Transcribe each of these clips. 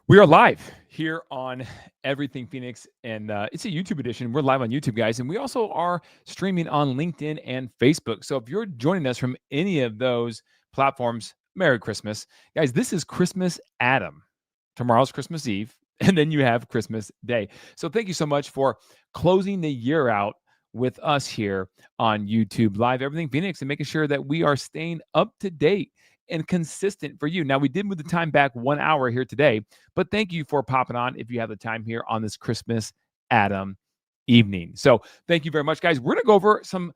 We are live here on Everything Phoenix, and it's a YouTube edition. We're live on YouTube, guys, and we also are streaming on LinkedIn and Facebook. So if you're joining us from any of those platforms, Merry Christmas. Guys, this is Christmas Adam. Tomorrow's Christmas Eve, and then you have Christmas Day. So thank you so much for closing the year out with us here on YouTube Live, Everything Phoenix, and making sure that we are staying up to date and consistent for you. Now, we did move the time back 1 hour here today, but thank you for popping on if you have the time here on this Christmas Adam evening. So thank you very much, guys. We're going to go over some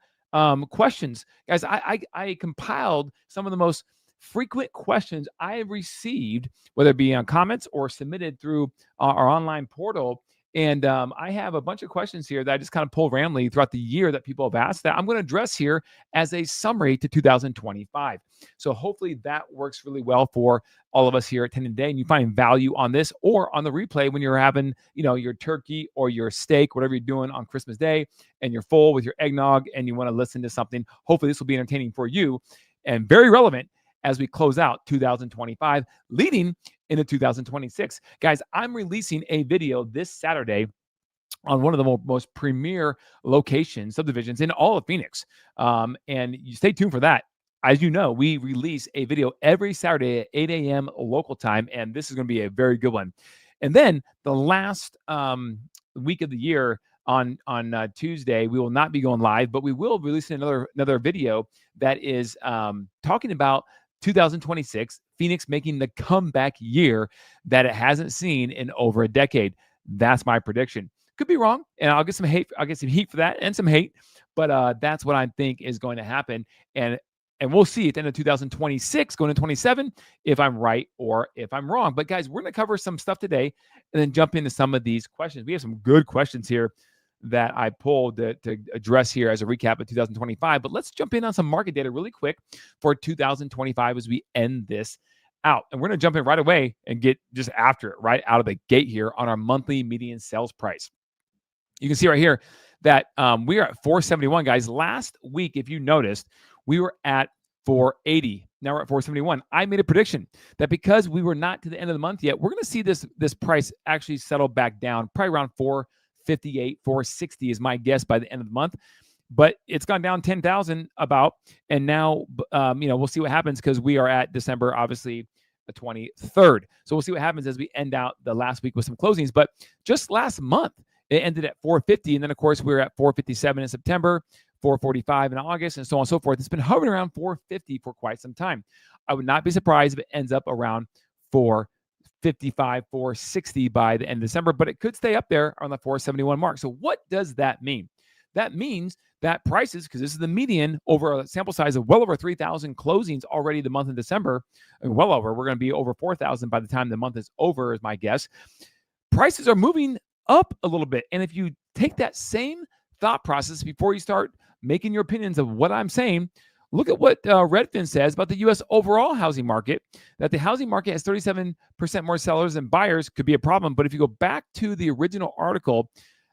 questions. Guys, I compiled some of the most frequent questions I have received, whether it be on comments or submitted through our online portal. And I have a bunch of questions here that I just kind of pulled randomly throughout the year that people have asked that I'm going to address here as a summary to 2025. So hopefully that works really well for all of us here attending today, and you find value on this or on the replay when you're having, your turkey or your steak, whatever you're doing on Christmas Day, and you're full with your eggnog and you want to listen to something. Hopefully this will be entertaining for you and very relevant as we close out 2025, leading into 2026. Guys, I'm releasing a video this Saturday on one of the most premier locations, subdivisions in all of Phoenix. And you stay tuned for that. As you know, we release a video every Saturday at 8 a.m. local time, and this is going to be a very good one. And then the last week of the year on Tuesday, we will not be going live, but we will release another video that is talking about 2026, Phoenix making the comeback year that it hasn't seen in over a decade. That's my prediction. Could be wrong, and I'll get some hate. I'll get some heat for that and some hate, but that's what I think is going to happen. And we'll see at the end of 2026, going to 27, if I'm right or if I'm wrong. But guys, we're going to cover some stuff today and then jump into some of these questions. We have some good questions here that I pulled to address here as a recap of 2025. But let's jump in on some market data really quick for 2025 as we end this out. And we're going to jump in right away and get just after it, right out of the gate here on our monthly median sales price. You can see right here that we are at 471, guys. Last week, if you noticed, we were at 480. Now we're at 471. I made a prediction that because we were not to the end of the month yet, we're going to see this price actually settle back down, probably around 458, 460 is my guess by the end of the month. But it's gone down 10,000 about, and now we'll see what happens because we are at December, obviously, the 23rd. So we'll see what happens as we end out the last week with some closings. But just last month, it ended at 450, and then of course we were at 457 in September, 445 in August, and so on and so forth. It's been hovering around 450 for quite some time. I would not be surprised if it ends up around 455, 460 by the end of December, but it could stay up there on the 471 mark. So what does that mean? That means that prices, because this is the median over a sample size of well over 3,000 closings already the month of December, well over, we're going to be over 4,000 by the time the month is over, is my guess. Prices are moving up a little bit. And if you take that same thought process before you start making your opinions of what I'm saying, look at what Redfin says about the U.S. overall housing market, that the housing market has 37% more sellers than buyers. Could be a problem. But if you go back to the original article,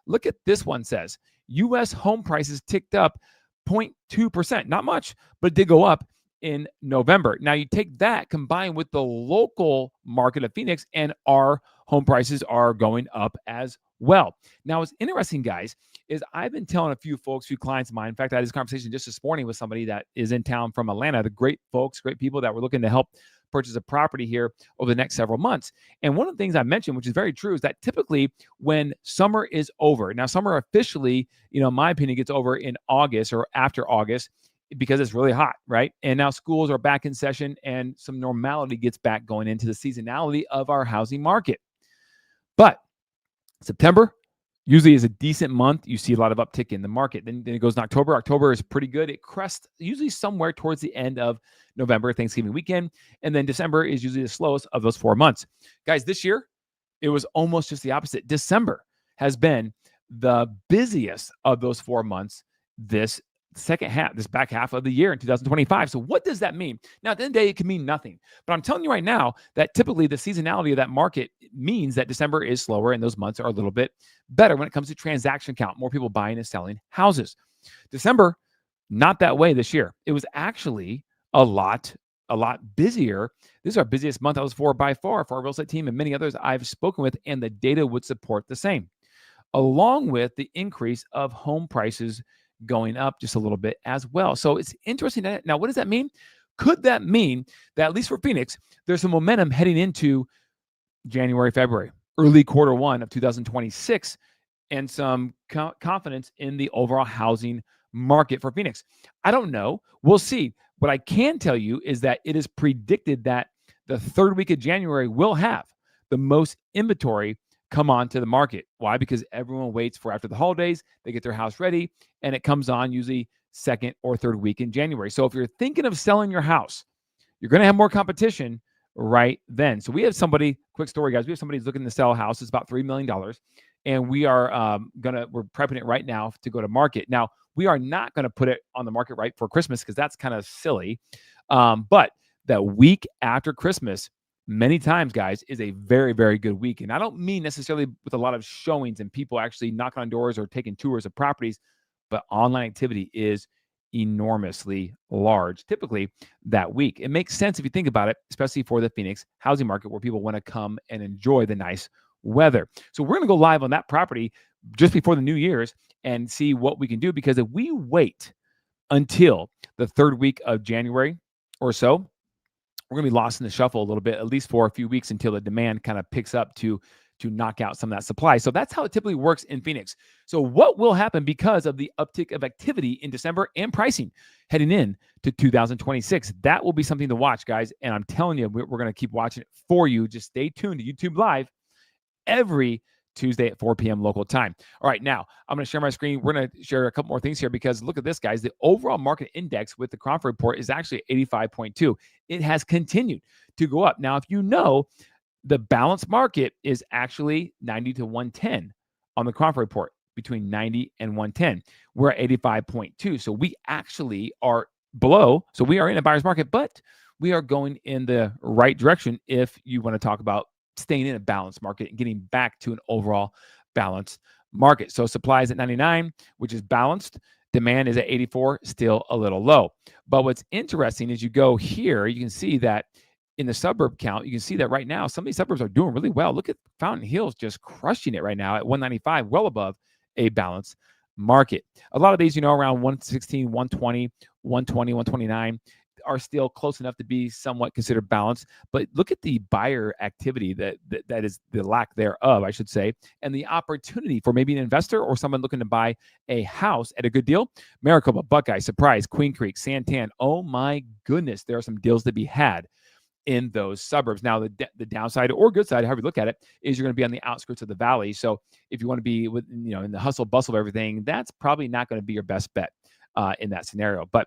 look at this one says, U.S. home prices ticked up 0.2%. Not much, but it did go up in November. Now you take that combined with the local market of Phoenix, and our home prices are going up as well. Now, what's interesting, guys, is I've been telling a few folks, few clients of mine. In fact, I had this conversation just this morning with somebody that is in town from Atlanta, the great folks, great people that were looking to help purchase a property here over the next several months. And one of the things I mentioned, which is very true, is that typically when summer is over, now summer officially, in my opinion, gets over in August or after August, because it's really hot, right? And now schools are back in session and some normality gets back going into the seasonality of our housing market. But September usually is a decent month. You see a lot of uptick in the market. Then it goes in October. October is pretty good. It crests usually somewhere towards the end of November, Thanksgiving weekend. And then December is usually the slowest of those 4 months. Guys, this year, it was almost just the opposite. December has been the busiest of those 4 months this back half of the year in 2025. So what does that mean? Now, at the end of the day, it can mean nothing. But I'm telling you right now that typically the seasonality of that market means that December is slower and those months are a little bit better when it comes to transaction count, more people buying and selling houses. December, not that way this year. It was actually a lot a lot busier. This is our busiest month I was for by far for our real estate team and many others I've spoken with, and the data would support the same, along with the increase of home prices going up just a little bit as well. So it's interesting. Now, what does that mean? Could that mean that, at least for Phoenix, there's some momentum heading into January, February, early quarter one of 2026, and some confidence in the overall housing market for Phoenix? I don't know. We'll see. What I can tell you is that it is predicted that the third week of January will have the most inventory come onto the market. Why? Because everyone waits for after the holidays, they get their house ready, and it comes on usually second or third week in January. So if you're thinking of selling your house, you're going to have more competition right then. So we have somebody, quick story, guys. We have somebody who's looking to sell a house. It's about $3 million. And we are we're prepping it right now to go to market. Now, we are not going to put it on the market right for Christmas because that's kind of silly. But the week after Christmas, many times, guys, is a very, very good week. And I don't mean necessarily with a lot of showings and people actually knocking on doors or taking tours of properties, but online activity is enormously large typically that week. It makes sense if you think about it, especially for the Phoenix housing market where people want to come and enjoy the nice weather. So we're going to go live on that property just before the New Year's and see what we can do, because if we wait until the third week of January or so, we're going to be lost in the shuffle a little bit, at least for a few weeks, until the demand kind of picks up to knock out some of that supply. So that's how it typically works in Phoenix. So what will happen because of the uptick of activity in December and pricing heading in to 2026? That will be something to watch, guys. And I'm telling you, we're going to keep watching it for you. Just stay tuned to YouTube Live every Tuesday at 4 p.m. local time. All right, now I'm going to share my screen. We're going to share a couple more things here, because look at this, guys. The overall market index with the Crawford report is actually 85.2. It has continued to go up. Now, if you know, the balanced market is actually 90 to 110 on the Crawford report, between 90 and 110. We're at 85.2. So we actually are below. So we are in a buyer's market, but we are going in the right direction if you want to talk about staying in a balanced market and getting back to an overall balanced market. So supply is at 99, which is balanced. Demand is at 84, still a little low. But what's interesting is you go here, you can see that in the suburb count, you can see that right now, some of these suburbs are doing really well. Look at Fountain Hills just crushing it right now at 195, well above a balanced market. A lot of these, around 116, 120, 120, 129 are still close enough to be somewhat considered balanced. But look at the buyer activity that is the lack thereof, I should say, and the opportunity for maybe an investor or someone looking to buy a house at a good deal. Maricopa, Buckeye, Surprise, Queen Creek, Santan. Oh my goodness, there are some deals to be had in those suburbs. Now, the downside or good side, however you look at it, is you're going to be on the outskirts of the valley. So if you want to be with, in the hustle bustle of everything, that's probably not going to be your best bet in that scenario. But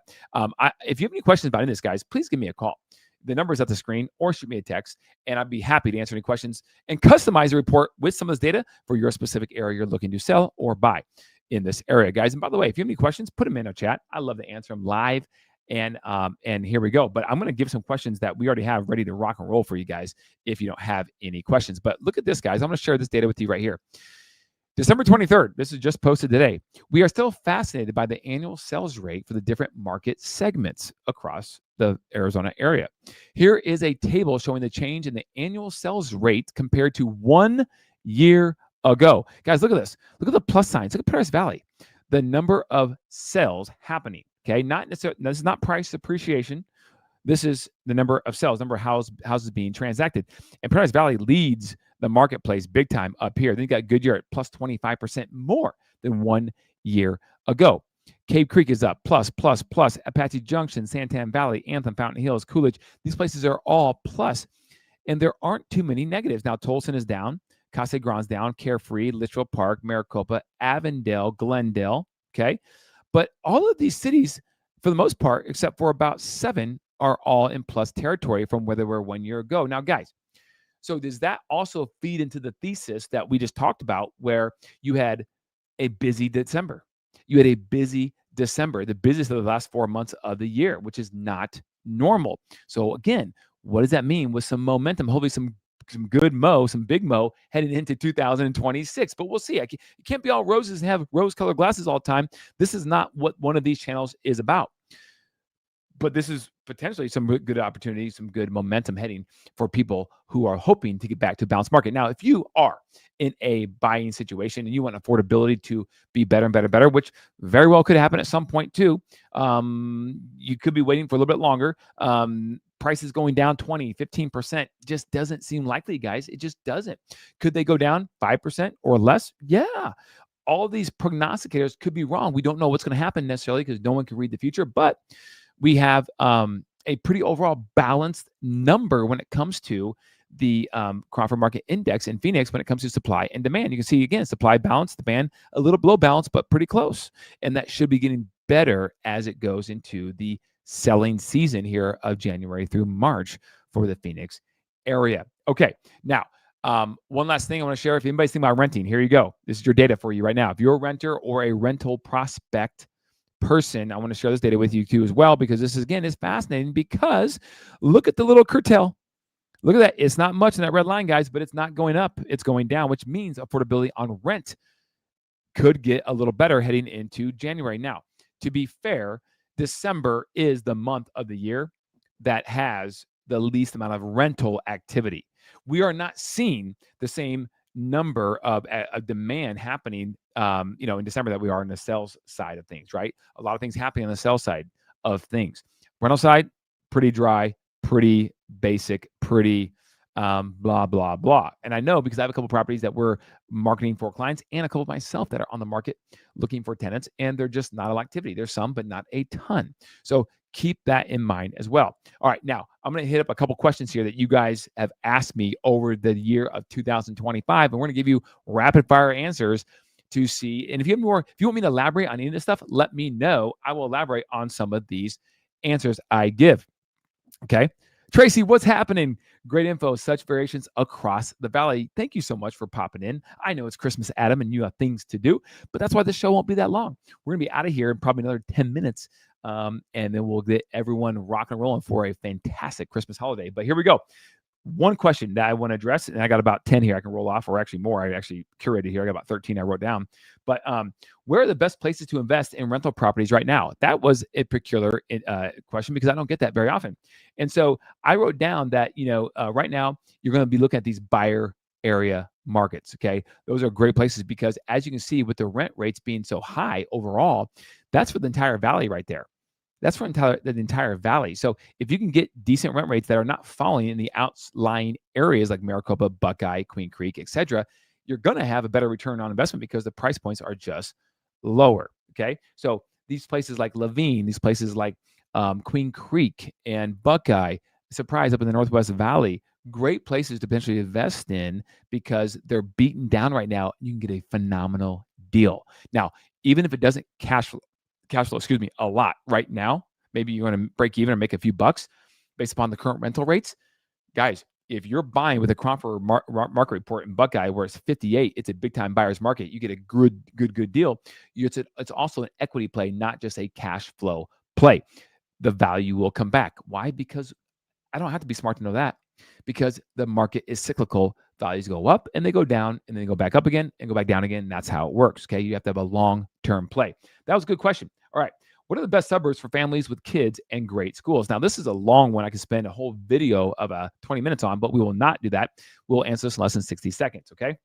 if you have any questions about this, guys, please give me a call. The number is at the screen, or shoot me a text, and I'd be happy to answer any questions and customize a report with some of this data for your specific area you're looking to sell or buy in this area, guys. And by the way, if you have any questions, put them in our chat. I love to answer them live. And here we go. But I'm going to give some questions that we already have ready to rock and roll for you guys if you don't have any questions. But look at this, guys. I'm going to share this data with you right here. December 23rd, this is just posted today. We are still fascinated by the annual sales rate for the different market segments across the Arizona area. Here is a table showing the change in the annual sales rate compared to 1 year ago. Guys, look at this. Look at the plus signs. Look at Paradise Valley. The number of sales happening. Okay, not necessarily, this is not price appreciation. This is the number of sales, number of houses being transacted. And Paradise Valley leads the marketplace big time up here. Then you got Goodyear at plus 25% more than 1 year ago. Cave Creek is up, plus. Apache Junction, Santan Valley, Anthem, Fountain Hills, Coolidge. These places are all plus, and there aren't too many negatives. Now, Tolson is down, Casa Grande's down, Carefree, Littrell Park, Maricopa, Avondale, Glendale, okay? But all of these cities, for the most part, except for about 7, are all in plus territory from where they were 1 year ago. Now, guys, so does that also feed into the thesis that we just talked about, where you had a busy December? You had a busy December, the busiest of the last 4 months of the year, which is not normal. So again, what does that mean? With some momentum, hopefully some good some big mo heading into 2026. But we'll see. You can't be all roses and have rose-colored glasses all the time. This is not what one of these channels is about. But this is potentially some good opportunities, some good momentum heading for people who are hoping to get back to a balanced market. Now, if you are in a buying situation and you want affordability to be better and better and better, which very well could happen at some point too, you could be waiting for a little bit longer. Prices going down 20, 15% just doesn't seem likely, guys. It just doesn't. Could they go down 5% or less? Yeah. All these prognosticators could be wrong. We don't know what's going to happen necessarily because no one can read the future, but we have a pretty overall balanced number when it comes to the Crawford Market Index in Phoenix when it comes to supply and demand. You can see, again, supply balance, demand a little below balance, but pretty close. And that should be getting better as it goes into the selling season here of January through March for the Phoenix area. Okay, now, one last thing I want to share. If anybody's thinking about renting, here you go. This is your data for you right now. If you're a renter or a rental prospect person, I want to share this data with you too as well, because this is, again, is fascinating because look at the little curtail. Look at that. It's not much in that red line, guys, but it's not going up. It's going down, which means affordability on rent could get a little better heading into January. Now, to be fair, December is the month of the year that has the least amount of rental activity. We are not seeing the same number of demand happening, in December that we are on the sales side of things, right? A lot of things happening on the sales side of things. Rental side, pretty dry, pretty basic, pretty blah, blah, blah. And I know because I have a couple properties that we're marketing for clients and a couple of myself that are on the market looking for tenants, and they're just not a lot of activity. There's some, but not a ton. So keep that in mind as well. All right, now I'm going to hit up a couple questions here that you guys have asked me over the year of 2025, and we're going to give you rapid fire answers to see. And if you have more, if you want me to elaborate on any of this stuff, let me know. I will elaborate on some of these answers I give. Okay. Tracy, what's happening? Great info. Such variations across the valley. Thank you so much for popping in. I know it's Christmas, Adam, and you have things to do, but that's why the show won't be that long. We're going to be out of here in probably another 10 minutes, and then we'll get everyone rock and rolling for a fantastic Christmas holiday. But here we go. One question that I want to address, and I got about 10 here I can roll off, or actually more. I actually curated here. I got about 13 I wrote down. But where are the best places to invest in rental properties right now? That was a peculiar question because I don't get that very often. And so I wrote down that, right now you're going to be looking at these buyer area markets. Okay. Those are great places because, as you can see, with the rent rates being so high overall, that's for the entire valley right there. That's for the entire valley. So if you can get decent rent rates that are not falling in the outlying areas like Maricopa, Buckeye, Queen Creek, etc., you're going to have a better return on investment because the price points are just lower. Okay. So these places like Laveen, these places like Queen Creek and Buckeye, Surprise up in the Northwest Valley, great places to potentially invest in because they're beaten down right now. You can get a phenomenal deal. Now, even if it doesn't cash flow, a lot right now, maybe you're going to break even or make a few bucks based upon the current rental rates. Guys, if you're buying with a Crawford market report in Buckeye where it's 58, it's a big time buyer's market. You get a good deal. It's also an equity play, not just a cash flow play. The value will come back. Why? Because I don't have to be smart to know that, because the market is cyclical. Values go up and they go down and then they go back up again and go back down again. That's how it works. Okay. You have to have a long-term play. That was a good question. All right. What are the best suburbs for families with kids and great schools? Now, this is a long one. I could spend a whole video of 20 minutes on, but we will not do that. We'll answer this in less than 60 seconds. Okay.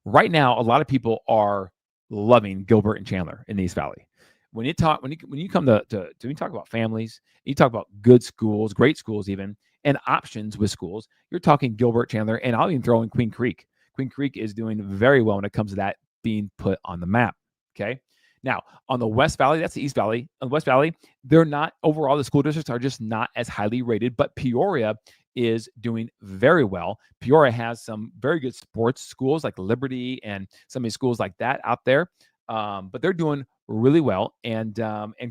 Right now, a lot of people are loving Gilbert and Chandler in the East Valley. When you come to we talk about families, you talk about good schools, great schools even, and options with schools, you're talking Gilbert, Chandler, and I'll even throw in Queen Creek. Queen Creek is doing very well when it comes to that being put on the map. Okay. Now, on the West Valley, that's the East Valley. On the West Valley, they're not overall, the school districts are just not as highly rated, but Peoria is doing very well. Peoria has some very good sports schools like Liberty and some of these schools like that out there. But they're doing really well and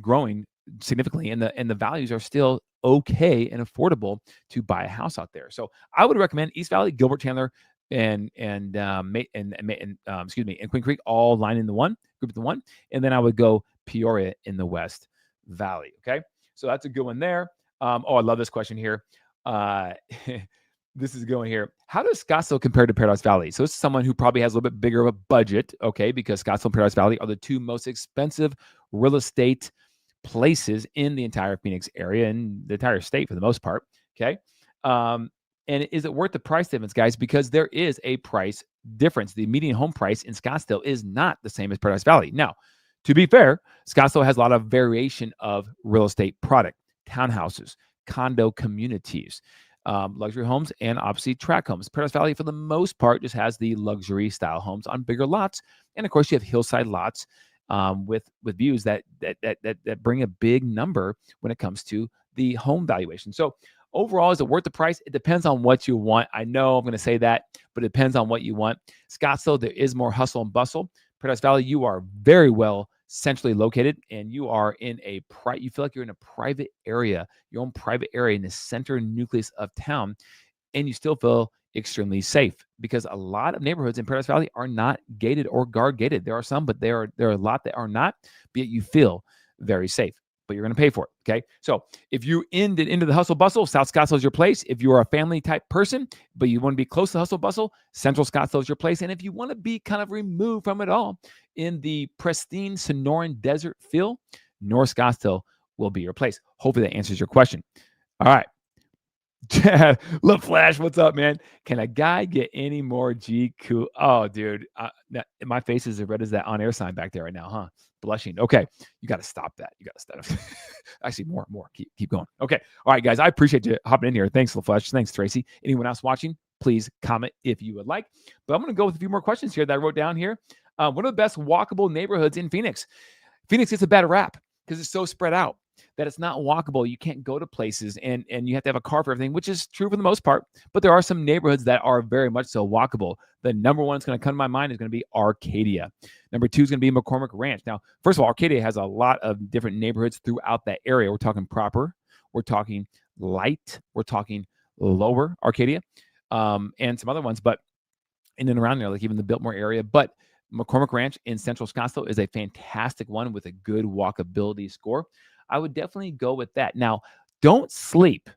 growing significantly, and the values are still okay and affordable to buy a house out there. So I would recommend East Valley, Gilbert, Chandler, and Queen Creek all line in the one group, the one, and then I would go Peoria in the West Valley. Okay, so that's a good one there. I love this question here. This is going here. How does Scottsdale compare to Paradise Valley? So this is someone who probably has a little bit bigger of a budget, okay, because Scottsdale and Paradise Valley are the two most expensive real estate places in the entire Phoenix area and the entire state for the most part. Okay. And is it worth the price difference, guys? Because there is a price difference. The median home price in Scottsdale is not the same as Paradise Valley. Now, to be fair, Scottsdale has a lot of variation of real estate product, townhouses, condo communities, luxury homes, and obviously tract homes. Paradise Valley, for the most part, just has the luxury style homes on bigger lots, and of course, you have hillside lots with views that bring a big number when it comes to the home valuation. So overall, is it worth the price? It depends on what you want. I know I'm going to say that, but it depends on what you want. Scottsdale, there is more hustle and bustle. Paradise Valley, you are very well centrally located, and you are in you feel like you're in a private area, your own private area in the center nucleus of town, and you still feel extremely safe because a lot of neighborhoods in Paradise Valley are not gated or guard gated. There are some, but there are a lot that are not, but yet you feel very safe. But you're going to pay for it. Okay. So if you ended into the hustle bustle, South Scottsdale is your place. If you are a family type person, but you want to be close to hustle bustle, Central Scottsdale is your place. And if you want to be kind of removed from it all in the pristine Sonoran desert feel, North Scottsdale will be your place. Hopefully that answers your question. All right. Look, Flash, what's up, man? Can a guy get any more G cool? Oh, dude, my face is as red as that on air sign back there right now, huh? Blushing. Okay, you got to stop that. You got to stop. Actually, more. Keep going. Okay, all right, guys. I appreciate you hopping in here. Thanks, LaFlesh. Thanks, Tracy. Anyone else watching? Please comment if you would like. But I'm going to go with a few more questions here that I wrote down here. What are the best walkable neighborhoods in Phoenix? Phoenix gets a bad rap because it's so spread out that it's not walkable. You can't go to places and you have to have a car for everything, which is true for the most part. But there are some neighborhoods that are very much so walkable. The number one that's going to come to my mind is going to be Arcadia. Number two is going to be McCormick Ranch. Now, first of all, Arcadia has a lot of different neighborhoods throughout that area. We're talking proper, we're talking light, we're talking lower Arcadia, and some other ones, but in and around there, like even the Biltmore area. But McCormick Ranch in Central Scottsdale is a fantastic one with a good walkability score. I would definitely go with that. Now, don't sleep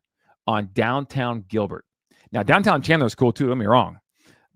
on downtown Gilbert. Now, downtown Chandler is cool too, don't get me wrong,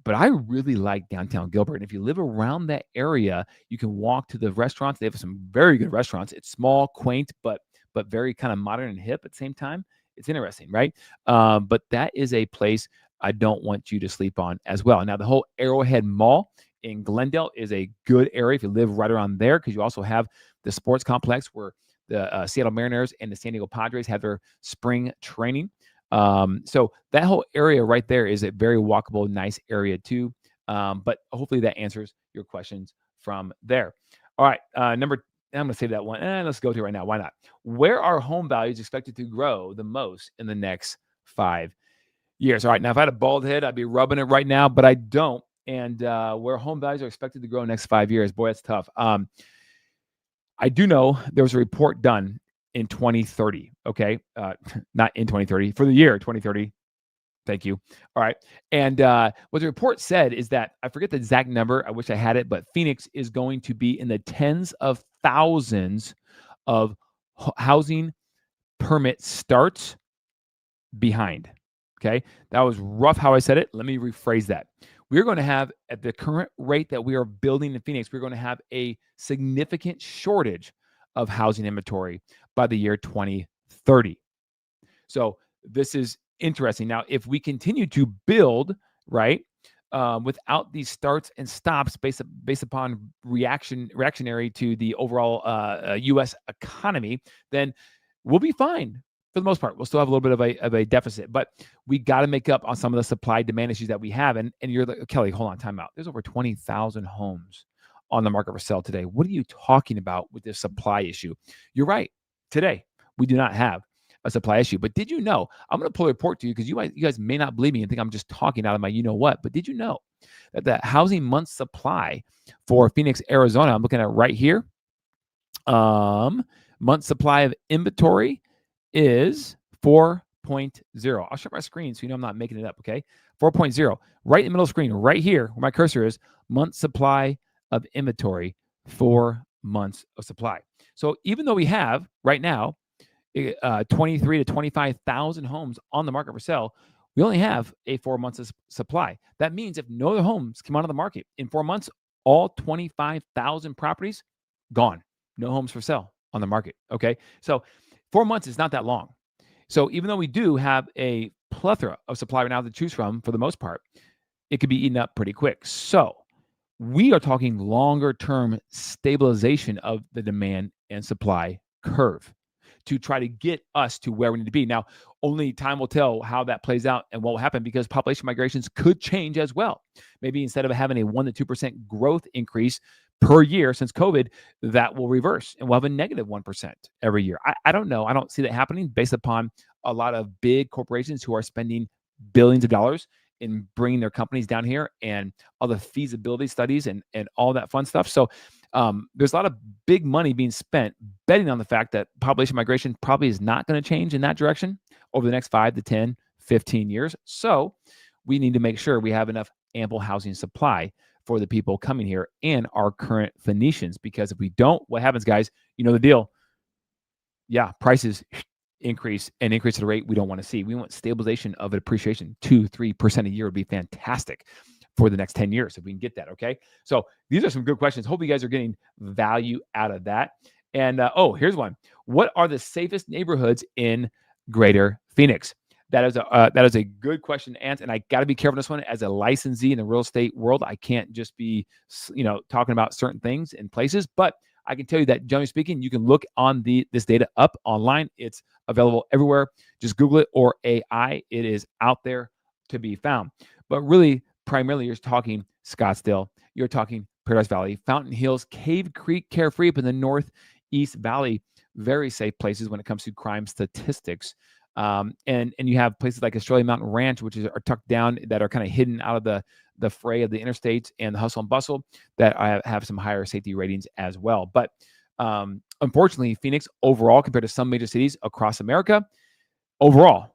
but I really like downtown Gilbert. And if you live around that area, you can walk to the restaurants. They have some very good restaurants. It's small, quaint, but very kind of modern and hip at the same time. It's interesting, right? But that is a place I don't want you to sleep on as well. Now, the whole Arrowhead Mall in Glendale is a good area if you live right around there, because you also have the sports complex where the Seattle Mariners and the San Diego Padres have their spring training. So that whole area right there is a very walkable, nice area too. But hopefully that answers your questions from there. All right, I'm going to save that one. Let's go to it right now. Why not? Where are home values expected to grow the most in the next 5 years? All right, now if I had a bald head, I'd be rubbing it right now, but I don't. And where home values are expected to grow in the next 5 years, boy, that's tough. I do know there was a report done in 2030, okay? Not in 2030, for the year 2030. Thank you. All right. And what the report said is that, I forget the exact number, I wish I had it, but Phoenix is going to be in the tens of thousands of housing permit starts behind. Okay. That was rough how I said it. Let me rephrase that. We're going to have, at the current rate that we are building in Phoenix, we're going to have a significant shortage of housing inventory by the year 2030. So this is interesting. Now, if we continue to build, right, without these starts and stops based upon reactionary to the overall U.S. economy, then we'll be fine. For the most part, we'll still have a little bit of a deficit, but we got to make up on some of the supply demand issues that we have. And you're like, Kelly, hold on, time out. There's over 20,000 homes on the market for sale today. What are you talking about with this supply issue? You're right. Today, we do not have a supply issue. But did you know, I'm going to pull a report to you because you guys may not believe me and think I'm just talking out of my you-know-what, but did you know that the housing month supply for Phoenix, Arizona, I'm looking at right here, month supply of inventory is 4.0. I'll share my screen so you know I'm not making it up, okay? 4.0, right in the middle of the screen, right here where my cursor is, month supply of inventory, 4 months of supply. So even though we have right now 23 to 25,000 homes on the market for sale, we only have a 4 months of supply. That means if no other homes come onto the market in 4 months, all 25,000 properties gone. No homes for sale. on the market. Okay. So 4 months is not that long. So even though we do have a plethora of supply right now to choose from for the most part, it could be eaten up pretty quick. So we are talking longer term stabilization of the demand and supply curve to try to get us to where we need to be. Now, only time will tell how that plays out and what will happen because population migrations could change as well. Maybe instead of having a 1% to 2% growth increase per year since COVID, that will reverse and we'll have a negative 1% every year. I don't know. I don't see that happening based upon a lot of big corporations who are spending billions of dollars in bringing their companies down here and all the feasibility studies and all that fun stuff. So there's a lot of big money being spent betting on the fact that population migration probably is not going to change in that direction over the next 5 to 10, 15 years. So we need to make sure we have enough ample housing supply for the people coming here and our current Phoenicians. Because if we don't, what happens, guys? You know the deal. Yeah, prices increase at a rate we don't want to see. We want stabilization of appreciation. 2-3% a year would be fantastic for the next 10 years if we can get that. Okay. So these are some good questions. Hope you guys are getting value out of that. And here's one. What are the safest neighborhoods in Greater Phoenix? That is a good question, Ant, and I got to be careful on this one. As a licensee in the real estate world, I can't just be, talking about certain things and places, but I can tell you that, generally speaking, you can look on this data up online. It's available everywhere. Just Google it or AI. It is out there to be found. But really, primarily, you're talking Scottsdale. You're talking Paradise Valley, Fountain Hills, Cave Creek, Carefree up in the Northeast Valley. Very safe places when it comes to crime statistics. And you have places like Australia Mountain Ranch, which are tucked down, that are kind of hidden out of the fray of the interstates and the hustle and bustle, that have some higher safety ratings as well. But unfortunately, Phoenix overall, compared to some major cities across America, overall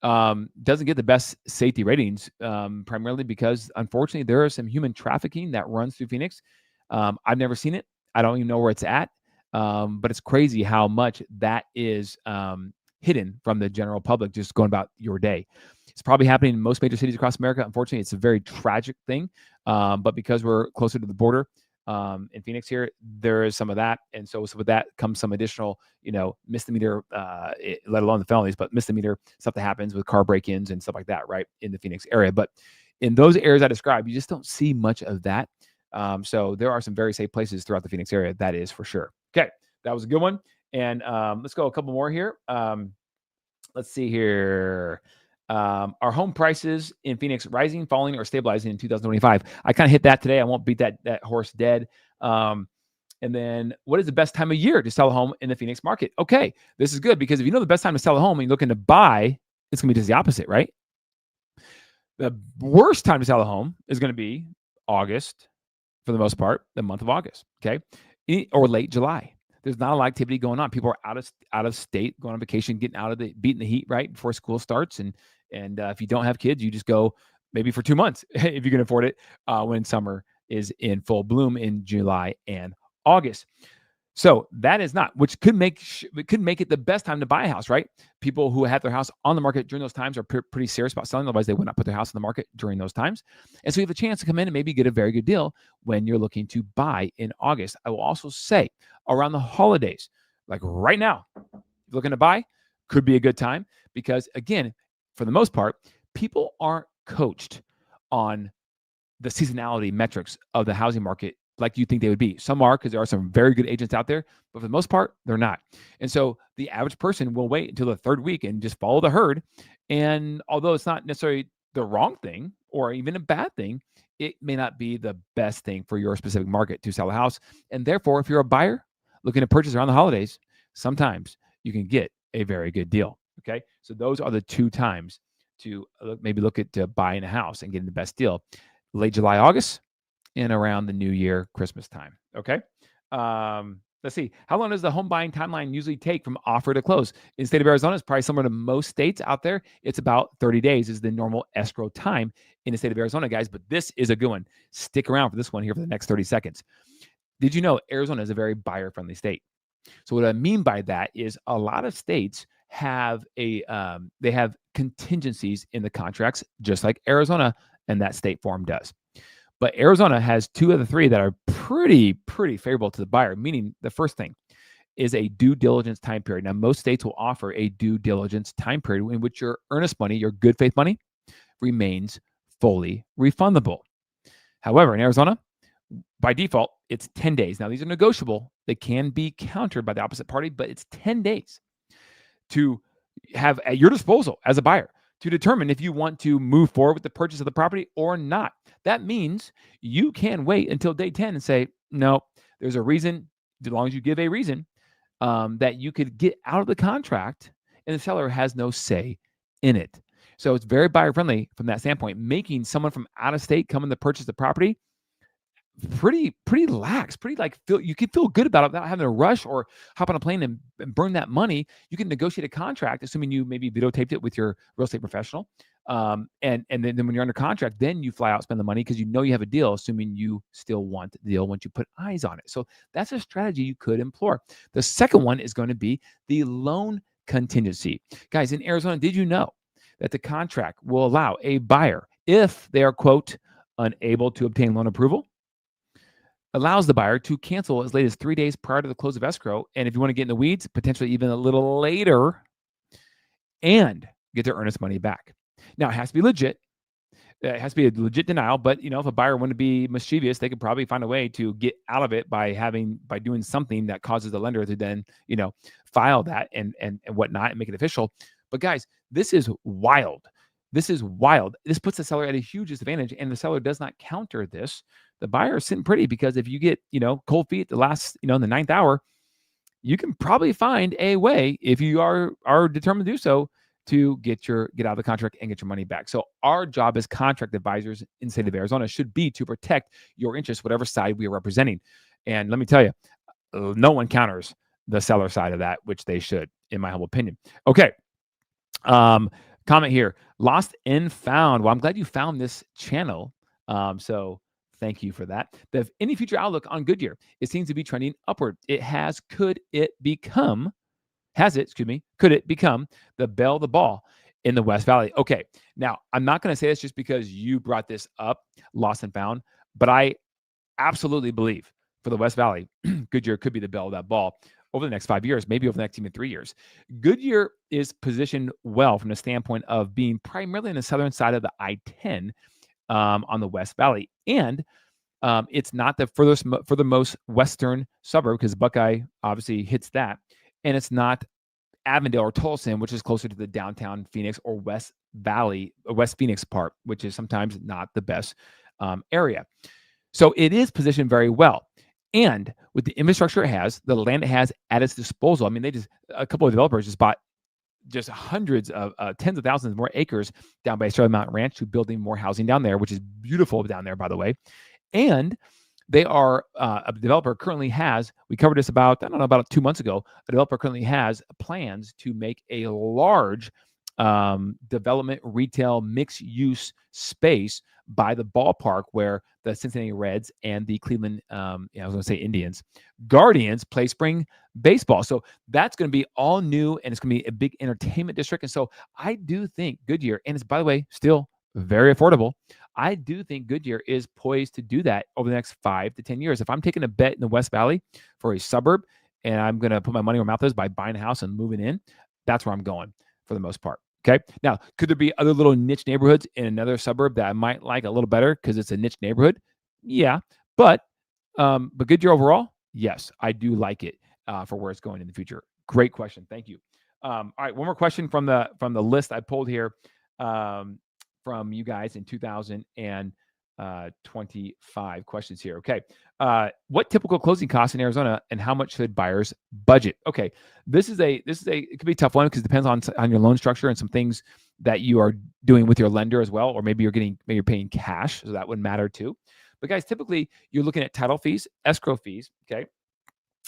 doesn't get the best safety ratings, primarily because, unfortunately, there is some human trafficking that runs through Phoenix. I've never seen it. I don't even know where it's at. But it's crazy how much that is hidden from the general public, just going about your day. It's probably happening in most major cities across America. Unfortunately, it's a very tragic thing. But because we're closer to the border in Phoenix here, there is some of that. And so with that comes some additional, misdemeanor, let alone the felonies, but misdemeanor stuff that happens with car break-ins and stuff like that, right, in the Phoenix area. But in those areas I described, you just don't see much of that. So there are some very safe places throughout the Phoenix area, that is for sure. Okay, that was a good one. And let's go a couple more here. Let's see here. Are home prices in Phoenix rising, falling, or stabilizing in 2025? I kind of hit that today. I won't beat that horse dead. And then, what is the best time of year to sell a home in the Phoenix market? Okay, this is good, because if you know the best time to sell a home and you're looking to buy, it's going to be just the opposite, right? The worst time to sell a home is going to be August, for the most part, the month of August, okay, or late July. There's not a lot of activity going on. People are out of state, going on vacation, beating the heat right before school starts. And if you don't have kids, you just go maybe for 2 months if you can afford it, when summer is in full bloom in July and August. So that is not, which could make it the best time to buy a house, right? People who have their house on the market during those times are pretty serious about selling. Otherwise, they would not put their house on the market during those times. And so you have a chance to come in and maybe get a very good deal when you're looking to buy in August. I will also say around the holidays, like right now, looking to buy, could be a good time, because, again, for the most part, people aren't coached on the seasonality metrics of the housing market like you think they would be. Some are, because there are some very good agents out there, but for the most part, they're not. And so the average person will wait until the third week and just follow the herd. And although it's not necessarily the wrong thing or even a bad thing, it may not be the best thing for your specific market to sell a house. And therefore, if you're a buyer looking to purchase around the holidays, sometimes you can get a very good deal. Okay. So those are the two times to maybe look at buying a house and getting the best deal: late July, August, and around the New Year, Christmas time. Okay. Let's see. How long does the home buying timeline usually take from offer to close? In the state of Arizona, it's probably similar to most states out there. It's about 30 days is the normal escrow time in the state of Arizona, guys. But this is a good one. Stick around for this one here for the next 30 seconds. Did you know Arizona is a very buyer-friendly state? So what I mean by that is a lot of states have they have contingencies in the contracts, just like Arizona and that state form does. But Arizona has two of the three that are pretty favorable to the buyer, meaning the first thing, is a due diligence time period. Now, most states will offer a due diligence time period in which your earnest money, your good faith money, remains fully refundable. However, in Arizona, by default, it's 10 days. Now, these are negotiable. They can be countered by the opposite party, but it's 10 days to have at your disposal as a buyer to determine if you want to move forward with the purchase of the property or not. That means you can wait until day 10 and say, no, there's a reason, as long as you give a reason, that you could get out of the contract and the seller has no say in it. So it's very buyer friendly from that standpoint, making someone from out of state come in to purchase the property pretty lax, pretty like you can feel good about it without having to rush or hop on a plane and burn that money. You can negotiate a contract, assuming you maybe videotaped it with your real estate professional. And then when you're under contract, then you fly out, spend the money because you know you have a deal, assuming you still want the deal once you put eyes on it. So that's a strategy you could employ. The second one is going to be the loan contingency. Guys, in Arizona, did you know that the contract will allow a buyer, if they are, quote, unable to obtain loan approval, allows the buyer to cancel as late as 3 days prior to the close of escrow. And if you want to get in the weeds, potentially even a little later, and get their earnest money back. Now, it has to be legit. It has to be a legit denial, but if a buyer wanted to be mischievous, they could probably find a way to get out of it by doing something that causes the lender to then, file that and whatnot and make it official. But guys, this is wild. This is wild. This puts the seller at a huge disadvantage, and the seller does not counter this. The buyer is sitting pretty because if you get, cold feet the last, in the ninth hour, you can probably find a way, if you are determined to do so, to get out of the contract and get your money back. So our job as contract advisors in the state of Arizona should be to protect your interests, whatever side we are representing. And let me tell you, no one counters the seller side of that, which they should, in my humble opinion. Okay. Comment here, lost and found. Well, I'm glad you found this channel. So thank you for that. Any future outlook on Goodyear? It seems to be trending upward. Could it become the belle of the ball in the West Valley? Okay. Now, I'm not going to say this just because you brought this up, lost and found, but I absolutely believe for the West Valley, Goodyear could be the belle of that ball over the next 5 years, maybe over the next even 3 years. Goodyear is positioned well from the standpoint of being primarily on the southern side of the I-10 on the West Valley. And it's not the furthermost western suburb because Buckeye obviously hits that. And it's not Avondale or Tolleson, which is closer to the downtown Phoenix or West Phoenix part, which is sometimes not the best area. So it is positioned very well. And with the infrastructure it has, the land it has at its disposal, I mean, a couple of developers just bought just hundreds of tens of thousands more acres down by Australia Mountain Ranch to building more housing down there, which is beautiful down there, by the way. And they are a developer currently has, we covered this about 2 months ago, a developer currently has plans to make a large development retail mixed use space by the ballpark where the Cincinnati Reds and the Cleveland, I was going to say Indians, Guardians play spring baseball. So that's going to be all new, and it's going to be a big entertainment district. And so I do think Goodyear, and it's, by the way, still very affordable. I do think Goodyear is poised to do that over the next 5 to 10 years. If I'm taking a bet in the West Valley for a suburb, and I'm going to put my money where my mouth is by buying a house and moving in, that's where I'm going for the most part. Okay. Now, could there be other little niche neighborhoods in another suburb that I might like a little better because it's a niche neighborhood? Yeah. But Goodyear overall, yes, I do like it for where it's going in the future. Great question. Thank you. All right. One more question from the list I pulled here from you guys in 2025 questions here. Okay. What typical closing costs in Arizona and how much should buyers budget? Okay. This is it could be a tough one because it depends on your loan structure and some things that you are doing with your lender as well, or maybe you're paying cash. So that would matter too. But guys, typically you're looking at title fees, escrow fees. Okay.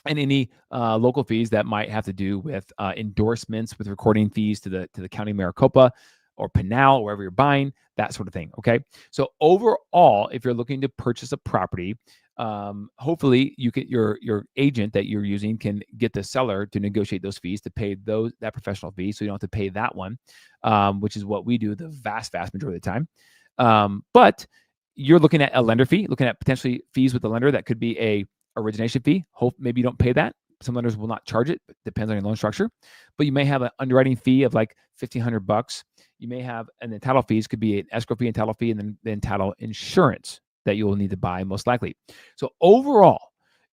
And any local fees that might have to do with endorsements, with recording fees to the county of Maricopa or Pinal, wherever you're buying, that sort of thing. Okay. So overall, if you're looking to purchase a property, hopefully you get your agent that you're using can get the seller to negotiate those fees to pay that professional fee. So you don't have to pay that one, which is what we do the vast majority of the time. But you're looking at a lender fee, looking at potentially fees with the lender that could be a origination fee. Hope maybe you don't pay that. Some lenders will not charge it. But depends on your loan structure. But you may have an underwriting fee of like $1,500. You may have, and the title fees could be an escrow fee and title fee, and then title insurance that you will need to buy most likely. So overall,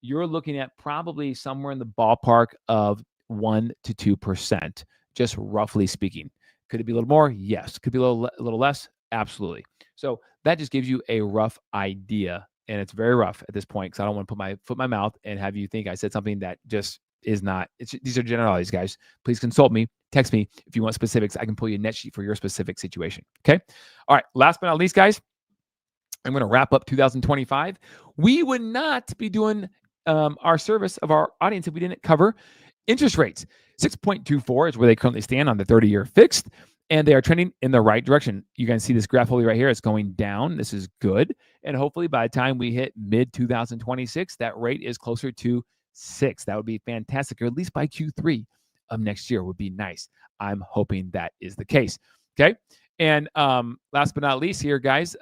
you're looking at probably somewhere in the ballpark of 1 to 2%, just roughly speaking. Could it be a little more? Yes. Could be a little less? Absolutely. So that just gives you a rough idea, and it's very rough at this point because I don't want to put my foot in my mouth and have you think I said something that just is not. These are generalities, guys. Please consult me. Text me if you want specifics. I can pull you a net sheet for your specific situation. Okay. All right. Last but not least, guys, I'm going to wrap up 2025. We would not be doing our service of our audience if we didn't cover interest rates. 6.24 is where they currently stand on the 30-year fixed, and they are trending in the right direction. You can see this graph hopefully right here. It's going down. This is good. And hopefully by the time we hit mid-2026, that rate is closer to 6. That would be fantastic, or at least by Q3 of next year would be nice. I'm hoping that is the case. Okay. And last but not least here, guys,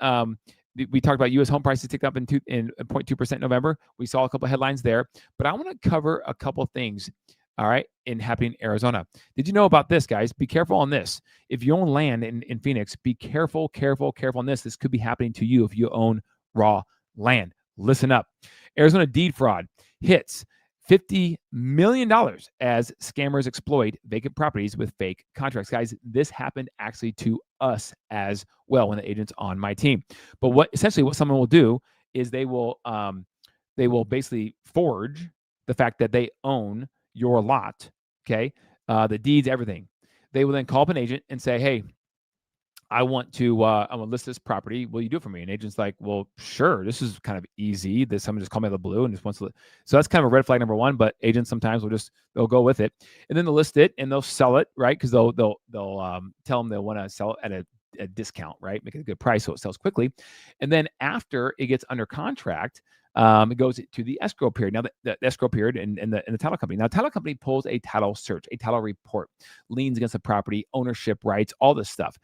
we talked about U.S. home prices ticked up in 0.2% in November. We saw a couple of headlines there, but I want to cover a couple of things, all right, happening in Arizona. Did you know about this, guys? Be careful on this. If you own land in Phoenix, be careful on this. This could be happening to you if you own raw land. Listen up. Arizona deed fraud hits $50 million as scammers exploit vacant properties with fake contracts. Guys, this happened actually to us as well when the agent's on my team. But what someone will do is they will basically forge the fact that they own your lot, okay? The deeds, everything. They will then call up an agent and say, hey, I want to list this property. Will you do it for me? And agent's like, well, sure. This is kind of easy. Someone just called me out of the blue and just wants to. So that's kind of a red flag number one. But agents sometimes they'll go with it, and then they'll list it and they'll sell it, right? Because they'll tell them they want to sell it at a discount, right? Make it a good price so it sells quickly, and then after it gets under contract, it goes to the escrow period. Now the escrow period and the title company. Now title company pulls a title search, a title report, liens against the property, ownership rights, all this stuff.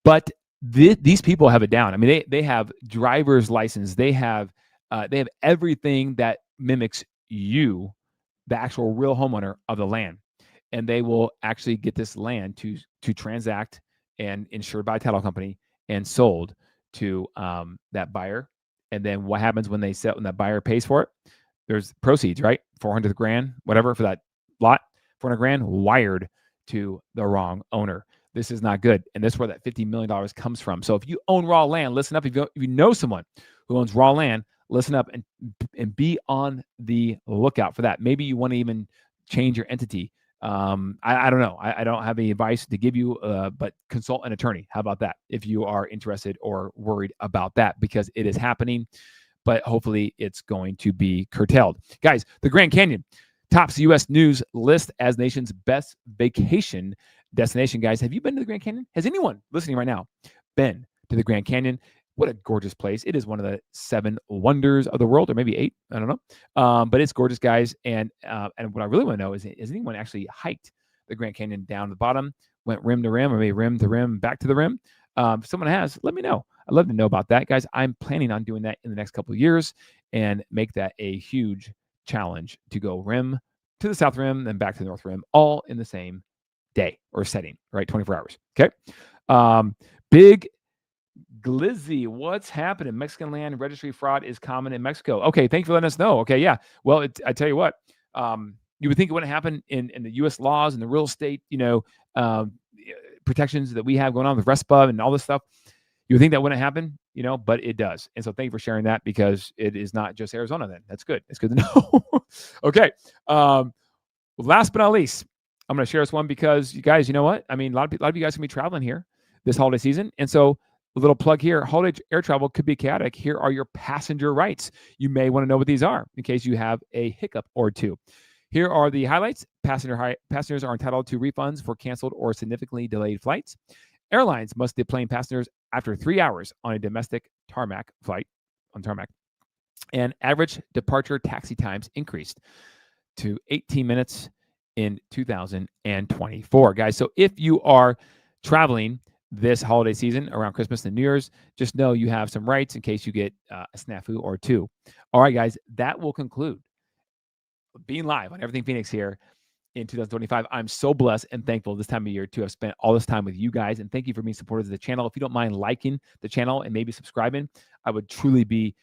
But these people have it down. I mean, they have driver's license. They have everything that mimics you, the actual real homeowner of the land, and they will actually get this land to transact and insured by a title company and sold to that buyer. And then what happens when they sell, when that buyer pays for it? There's proceeds, right? $400,000, whatever, for that lot. $400,000 wired to the wrong owner. This is not good. And this is where that $50 million comes from. So if you own raw land, listen up. If you know someone who owns raw land, listen up and be on the lookout for that. Maybe you want to even change your entity. I don't know. I don't have any advice to give you, but consult an attorney. How about that? If you are interested or worried about that, because it is happening, but hopefully it's going to be curtailed. Guys, the Grand Canyon tops U.S. news list as nation's best vacation destination. Guys, have you been to the Grand Canyon? Has anyone listening right now been to the Grand Canyon? What a gorgeous place. It is one of the 7 wonders of the world, or maybe 8. I don't know. But it's gorgeous, guys. And what I really want to know is, has anyone actually hiked the Grand Canyon down to the bottom, went rim to rim, or maybe rim to rim, back to the rim? If someone has, let me know. I'd love to know about that, guys. I'm planning on doing that in the next couple of years and make that a huge challenge to go rim to the south rim, then back to the north rim, all in the same day or setting, right? 24 hours. Okay. Big Glizzy, what's happening? Mexican land registry fraud is common in Mexico. Okay, thank you for letting us know. Okay, yeah. Well, I tell you what, you would think it wouldn't happen in the U.S. laws and the real estate, protections that we have going on with RESPA and all this stuff. You would think that wouldn't happen, but it does. And so thank you for sharing that, because it is not just Arizona then. That's good. It's good to know. Okay. Last but not least, I'm going to share this one because you guys, you know what? I mean, a lot of you guys can be traveling here this holiday season. And so a little plug here, holiday air travel could be chaotic. Here are your passenger rights. You may want to know what these are in case you have a hiccup or two. Here are the highlights. Passengers are entitled to refunds for canceled or significantly delayed flights. Airlines must deplane passengers after 3 hours on a domestic tarmac flight on tarmac. And average departure taxi times increased to 18 minutes in 2024, guys. So if you are traveling this holiday season around Christmas and New Year's, just know you have some rights in case you get a snafu or two. All right, guys, that will conclude being live on Everything Phoenix here in 2025. I'm so blessed and thankful this time of year to have spent all this time with you guys. And thank you for being supporters of the channel. If you don't mind liking the channel and maybe subscribing, I would truly be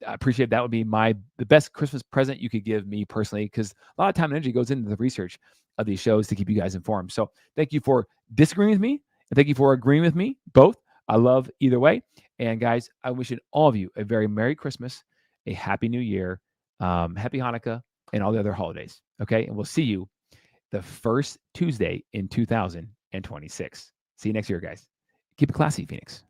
I appreciate that would be the best Christmas present you could give me personally, because a lot of time and energy goes into the research of these shows to keep you guys informed. So thank you for disagreeing with me and thank you for agreeing with me both. I love either way. And guys, I wish all of you a very Merry Christmas, a Happy New Year, Happy Hanukkah, and all the other holidays. Okay. And we'll see you the first Tuesday in 2026. See you next year, guys. Keep it classy, Phoenix.